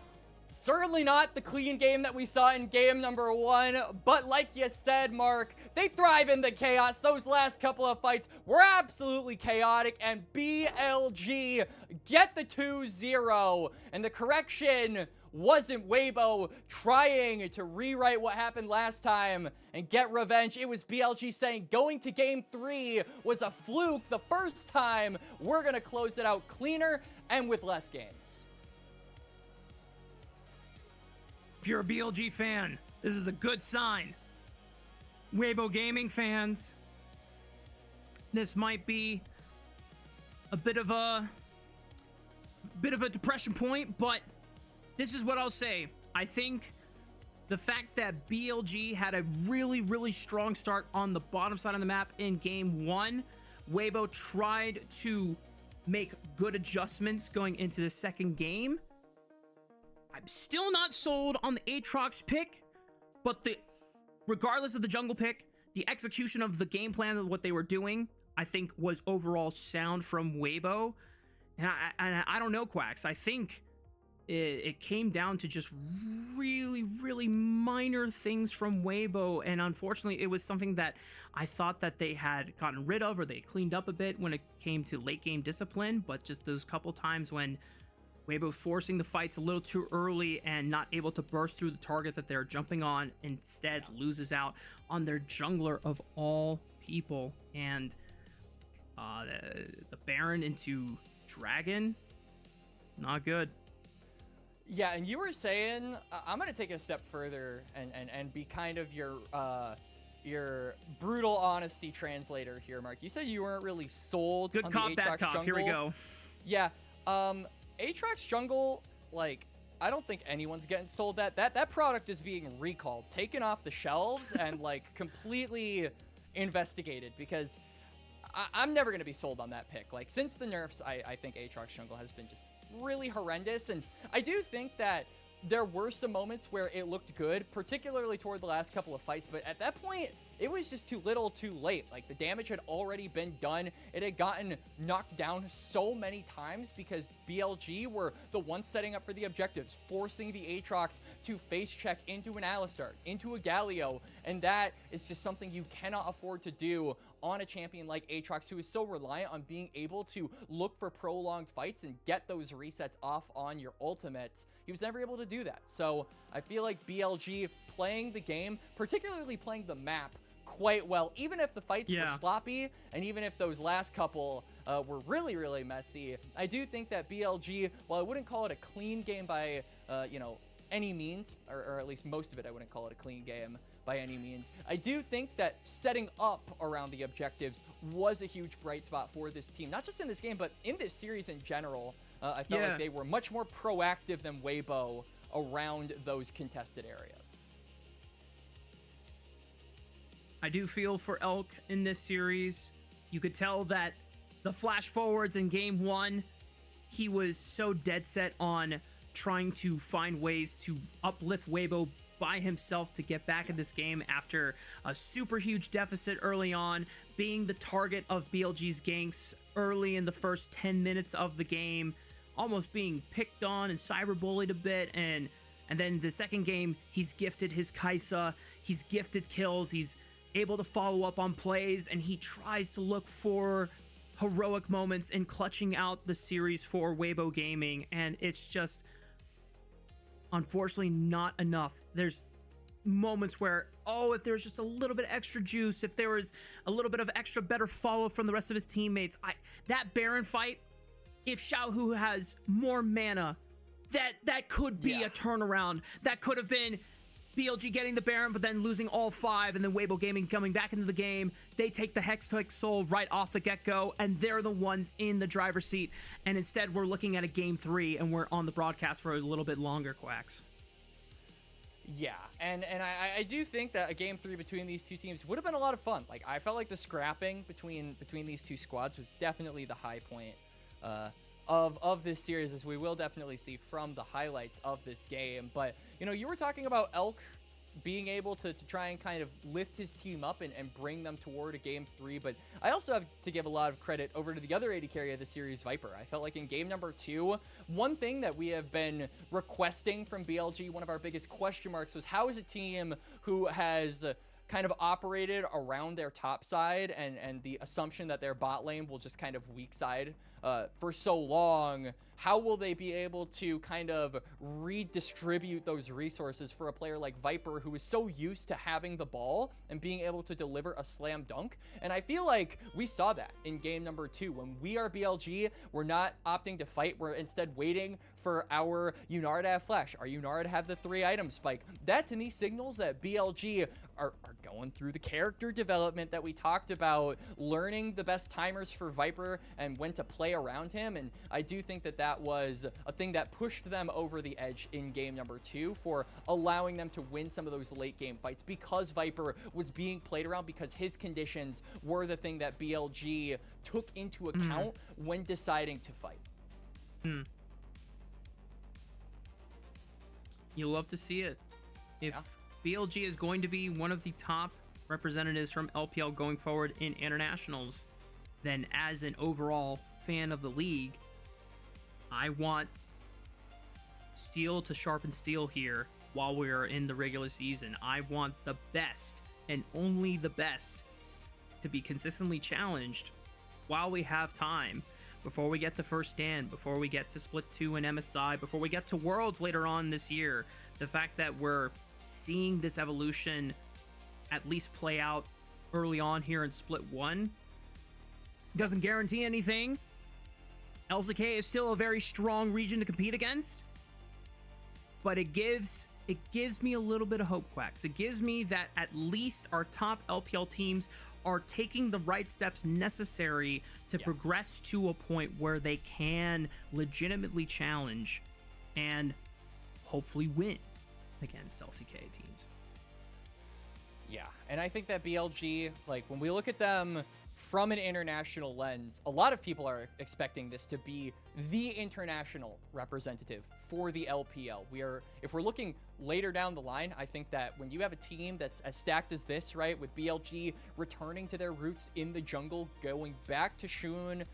Certainly not the clean game that we saw in game number 1, but like you said, Mark, they thrive in the chaos. Those last couple of fights were absolutely chaotic, and BLG get the 2-0. And the correction wasn't Weibo trying to rewrite what happened last time and get revenge. It was BLG saying going to game 3 was a fluke the first time. We're going to close it out cleaner and with less games. If you're a BLG fan, this is a good sign. Weibo Gaming fans, this might be a bit of a depression point, but this is what I'll say. I think the fact that BLG had a really strong start on the bottom side of the map in game 1, Weibo tried to make good adjustments going into the second game. I'm still not sold on the Aatrox pick, but regardless of the jungle pick, the execution of the game plan of what they were doing, I think was overall sound from Weibo. And I don't know, Quacks. I think it came down to just really minor things from Weibo, and unfortunately it was something that I thought that they had gotten rid of or they cleaned up a bit when it came to late game discipline, but just those couple times when Weibo forcing the fights a little too early and not able to burst through the target that they're jumping on, instead loses out on their jungler of all people. And the Baron into Dragon, not good. Yeah, and you were saying, I'm going to take it a step further and be kind of your brutal honesty translator here, Mark. You said you weren't really sold Good on cop, the bad Aatrox cop. jungle. Here we go. Yeah, Aatrox jungle, like, I don't think anyone's getting sold that product is being recalled, taken off the shelves, and like completely investigated, because I'm never gonna be sold on that pick. Like, since the nerfs, I think Aatrox jungle has been just really horrendous, and I do think that there were some moments where it looked good, particularly toward the last couple of fights, but at that point, it was just too little too late. Like, the damage had already been done. It had gotten knocked down so many times because BLG were the ones setting up for the objectives, forcing the Aatrox to face check into an Alistar, into a Galio, and that is just something you cannot afford to do on a champion like Aatrox, who is so reliant on being able to look for prolonged fights and get those resets off on your ultimates. He was never able to do that. So I feel like BLG playing the game, particularly playing the map, quite well, even if the fights were sloppy, and even if those last couple were really, really messy. I do think that BLG, while I wouldn't call it a clean game by, you know, any means, or at least most of it, I wouldn't call it a clean game by any means. I do think that setting up around the objectives was a huge bright spot for this team, not just in this game, but in this series in general. I felt like they were much more proactive than Weibo around those contested areas. I do feel for Elk in this series. You could tell that the flash forwards in game 1, he was so dead set on trying to find ways to uplift Weibo by himself to get back in this game after a super huge deficit early on, being the target of BLG's ganks early in the first 10 minutes of the game, almost being picked on and cyberbullied a bit, and then the second game, he's gifted his Kaisa, he's gifted kills, he's able to follow up on plays, and he tries to look for heroic moments in clutching out the series for Weibo Gaming, and it's just unfortunately not enough. There's moments where, oh, if there's just a little bit extra juice, if there was a little bit of extra better follow from the rest of his teammates, that Baron fight, if Xiaohu has more mana, that could be a turnaround. That could have been BLG getting the Baron, but then losing all 5, and then Weibo Gaming coming back into the game. They take the Hextech Soul right off the get-go, and they're the ones in the driver's seat. And instead, we're looking at a game 3, and we're on the broadcast for a little bit longer, Quacks. Yeah, and I do think that a game 3 between these two teams would have been a lot of fun. Like, I felt like the scrapping between these two squads was definitely the high point of this series, as we will definitely see from the highlights of this game. But, you know, you were talking about Elk being able to try and kind of lift his team up and bring them toward a game 3, but I also have to give a lot of credit over to the other AD carry of the series, Viper. I felt like in game number 2, one thing that we have been requesting from BLG, one of our biggest question marks, was how is a team who has kind of operated around their top side and the assumption that their bot lane will just kind of weak side for so long, how will they be able to kind of redistribute those resources for a player like Viper, who is so used to having the ball and being able to deliver a slam dunk? And I feel like we saw that in game number 2. When we are BLG, we're not opting to fight, we're instead waiting for our Yunar to have flash, our Yunar to have the 3-item spike. That to me signals that BLG are going through the character development that we talked about, learning the best timers for Viper and when to play around him. And I do think that that was a thing that pushed them over the edge in game number 2 for allowing them to win some of those late game fights, because Viper was being played around, because his conditions were the thing that BLG took into account when deciding to fight. You'll love to see it. If BLG is going to be one of the top representatives from LPL going forward in internationals, then as an overall fan of the league, I want steel to sharpen steel here while we're in the regular season. I want the best, and only the best, to be consistently challenged while we have time, before we get to First Stand, before we get to Split 2 and MSI, before we get to Worlds later on this year. The fact that we're seeing this evolution at least play out early on here in Split 1 doesn't guarantee anything. LZK is still a very strong region to compete against, but it gives me a little bit of hope, Quacks. It gives me that at least our top LPL teams are taking the right steps necessary to progress to a point where they can legitimately challenge and hopefully win against LCK teams. Yeah, and I think that BLG, like, when we look at them from an international lens, a lot of people are expecting this to be the international representative for the LPL. If we're looking later down the line, I think that when you have a team that's as stacked as this, right, with BLG returning to their roots in the jungle, going back to Shun,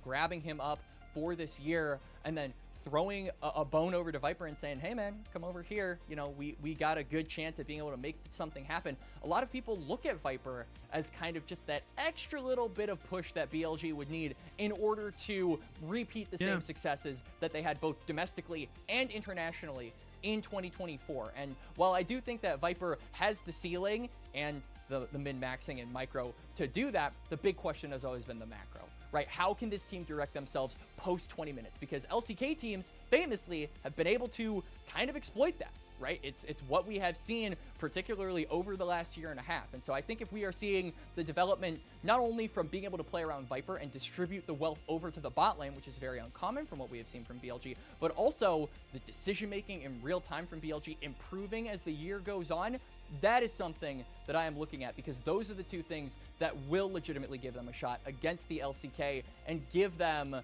grabbing him up for this year, and then throwing a bone over to Viper and saying, hey man, come over here, we got a good chance at being able to make something happen. A lot of people look at Viper as kind of just that extra little bit of push that BLG would need in order to repeat the same successes that they had both domestically and internationally in 2024. And while I do think that Viper has the ceiling and the min-maxing and micro to do that, the big question has always been the macro. Right? How can this team direct themselves post 20 minutes? Because LCK teams famously have been able to kind of exploit that, right? It's what we have seen, particularly over the last year and a half. And so I think if we are seeing the development, not only from being able to play around Viper and distribute the wealth over to the bot lane, which is very uncommon from what we have seen from BLG, but also the decision-making in real time from BLG improving as the year goes on, that is something that I am looking at, because those are the two things that will legitimately give them a shot against the LCK and give them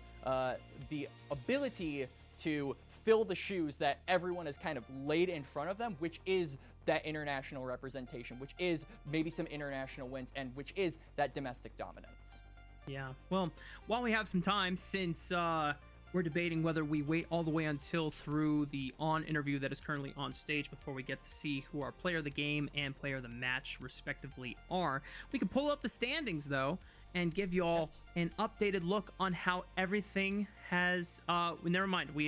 the ability to fill the shoes that everyone has kind of laid in front of them, which is that international representation, which is maybe some international wins, and which is that domestic dominance. Yeah, well, while we have some time, since we're debating whether we wait all the way until through the interview that is currently on stage before we get to see who our player of the game and player of the match respectively are. We can pull up the standings though and give you all an updated look on how everything has never mind, we'll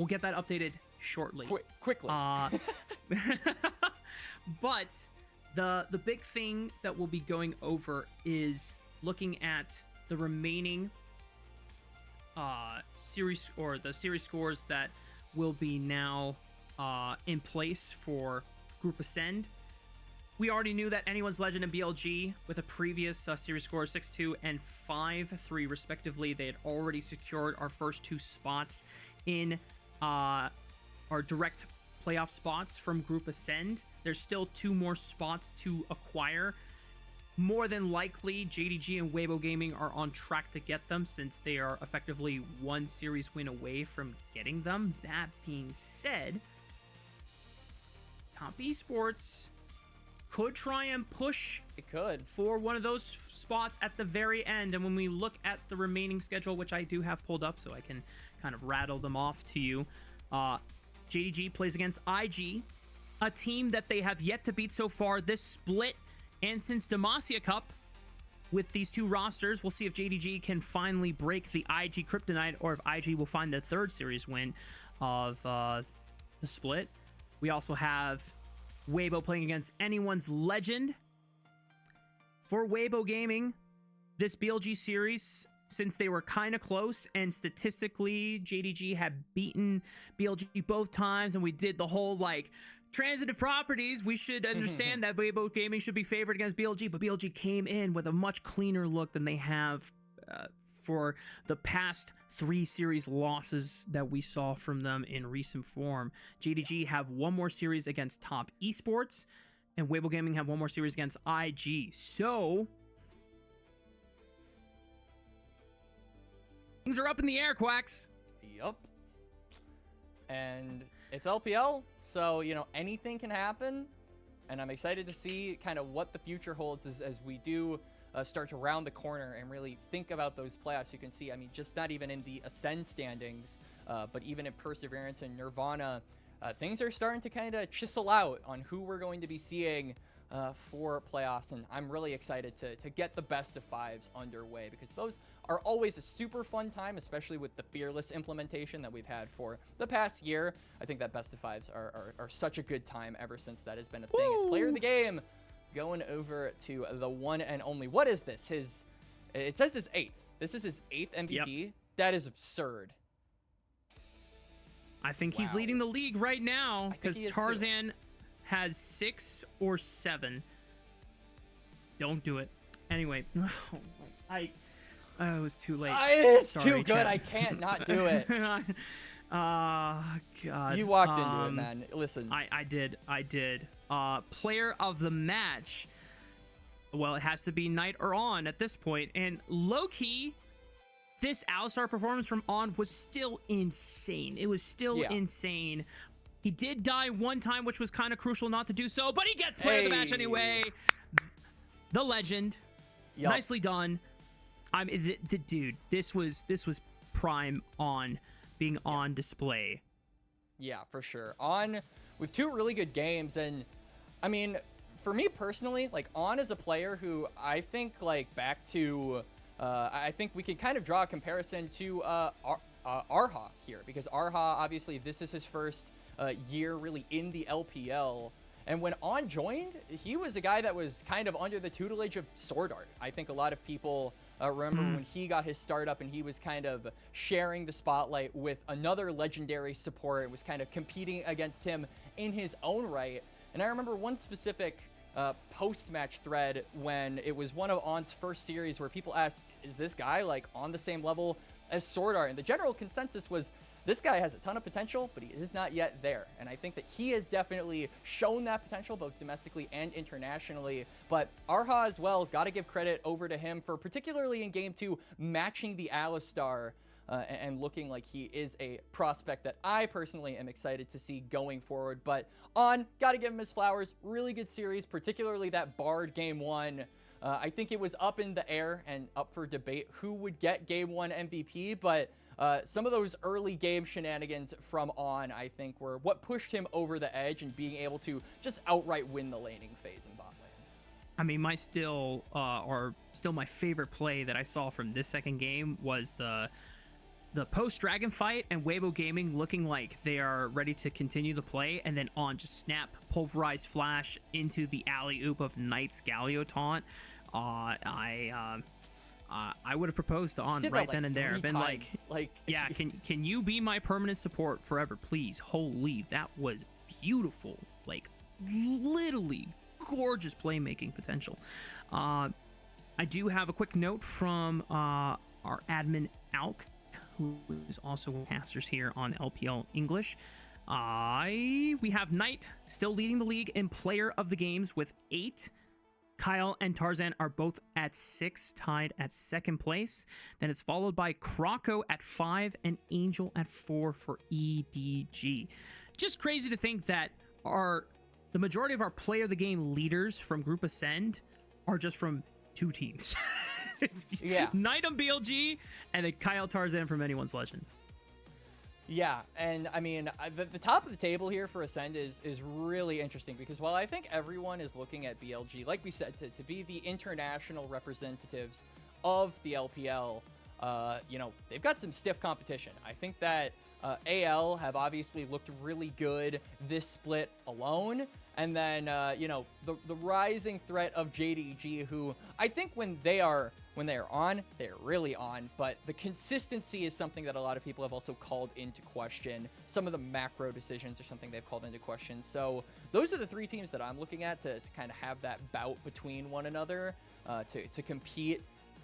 get that updated shortly. Quickly. But the big thing that we'll be going over is looking at the remaining series, or the series scores that will be now in place for Group Ascend. We already knew that Anyone's Legend and BLG, with a previous series score of 6-2 and 5-3 respectively, they had already secured our first two spots in our direct playoff spots from Group Ascend. There's still two more spots to acquire. More than likely, Jiejie and Weibo Gaming are on track to get them, since they are effectively one series win away from getting them. That being said, Top Esports could try and push for one of those spots at the very end. And when we look at the remaining schedule, which I do have pulled up so I can kind of rattle them off to you, Jiejie plays against IG, a team that they have yet to beat so far this split. And since Demacia Cup, with these two rosters, we'll see if Jiejie can finally break the IG kryptonite, or if IG will find the third series win of the split. We also have Weibo playing against Anyone's Legend. For Weibo Gaming, this BLG series, since they were kind of close, and statistically Jiejie had beaten BLG both times, and we did the whole like transitive properties, we should understand that Weibo Gaming should be favored against BLG, but BLG came in with a much cleaner look than they have for the past 3 series losses that we saw from them in recent form. Jiejie have one more series against Top Esports, and Weibo Gaming have one more series against IG. So things are up in the air, Quacks. Yup. And it's LPL, so, anything can happen. And I'm excited to see kind of what the future holds as we do start to round the corner and really think about those playoffs. You can see, just not even in the Ascend standings, but even in Perseverance and Nirvana, things are starting to kind of chisel out on who we're going to be seeing for playoffs. And I'm really excited to get the best of 5s underway, because those are always a super fun time, especially with the Fearless implementation that we've had for the past year. I think that best of 5s are such a good time ever since that has been a thing. As player of the game, going over to the one and only, what is this? It says his 8th. This is his 8th MVP. Yep. That is absurd. I think he's leading the league right now, because Tarzan has 6 or 7. Don't do it. Anyway, it was too late. It's Sorry, too good. chat. I can't not do it. God. You walked into it, man. Listen. I did. Player of the match. Well, it has to be Knight or On at this point. And low-key, this Alistar performance from On was still insane. It was still insane. He did die one time, which was kind of crucial not to do so, but he gets player of the match anyway. The legend. Yep. Nicely done. Dude, this was prime On being on display. Yeah, for sure. On with 2 really good games, and I mean, for me personally, like On is a player who I think like back to I think we can kind of draw a comparison to Erha here, because Erha, obviously this is his first year really in the LPL. And when On joined, he was a guy that was kind of under the tutelage of Sword Art. I think a lot of people remember when he got his start up and he was kind of sharing the spotlight with another legendary support. It was kind of competing against him in his own right. And I remember one specific post-match thread when it was one of On's first series where people asked, is this guy like on the same level as Sword Art? And the general consensus was, this guy has a ton of potential, but he is not yet there. And I think that he has definitely shown that potential both domestically and internationally. But Erha as well, got to give credit over to him for particularly in Game 2 matching the Alistar and looking like he is a prospect that I personally am excited to see going forward. But On, got to give him his flowers. Really good series, particularly that Bard Game 1. I think it was up in the air and up for debate who would get Game 1 MVP, but some of those early game shenanigans from On, I think, were what pushed him over the edge and being able to just outright win the laning phase in bot lane. I mean, still my favorite play that I saw from this second game was the post-Dragon fight and Weibo Gaming looking like they are ready to continue the play, and then On just snap Pulverize Flash into the alley-oop of Knight's Galio taunt. I would have proposed to On right then and there. I've been like, yeah, can you be my permanent support forever, please? Holy, that was beautiful. Like, literally gorgeous playmaking potential. I do have a quick note from our admin Alk, who is also casters here on LPL English. We have Knight still leading the league in player of the games with 8. Kyle and Tarzan are both at 6, tied at second place. Then it's followed by Croco at 5 and Angel at 4 for EDG. Just crazy to think that the majority of our player of the game leaders from Group Ascend are just from 2 teams. Yeah. Knight on BLG and then Kyle Tarzan from Anyone's Legend. Yeah, and I mean, the top of the table here for Ascend is really interesting, because while I think everyone is looking at BLG, like we said, to be the international representatives of the LPL, you know, they've got some stiff competition. I think that AL have obviously looked really good this split alone, and then, you know, the rising threat of JDG, who I think when they are on, they're really on, but the consistency is something that a lot of people have also called into question. Some of the macro decisions are something they've called into question. So those are the 3 teams that I'm looking at to kind of have that bout between one another, to compete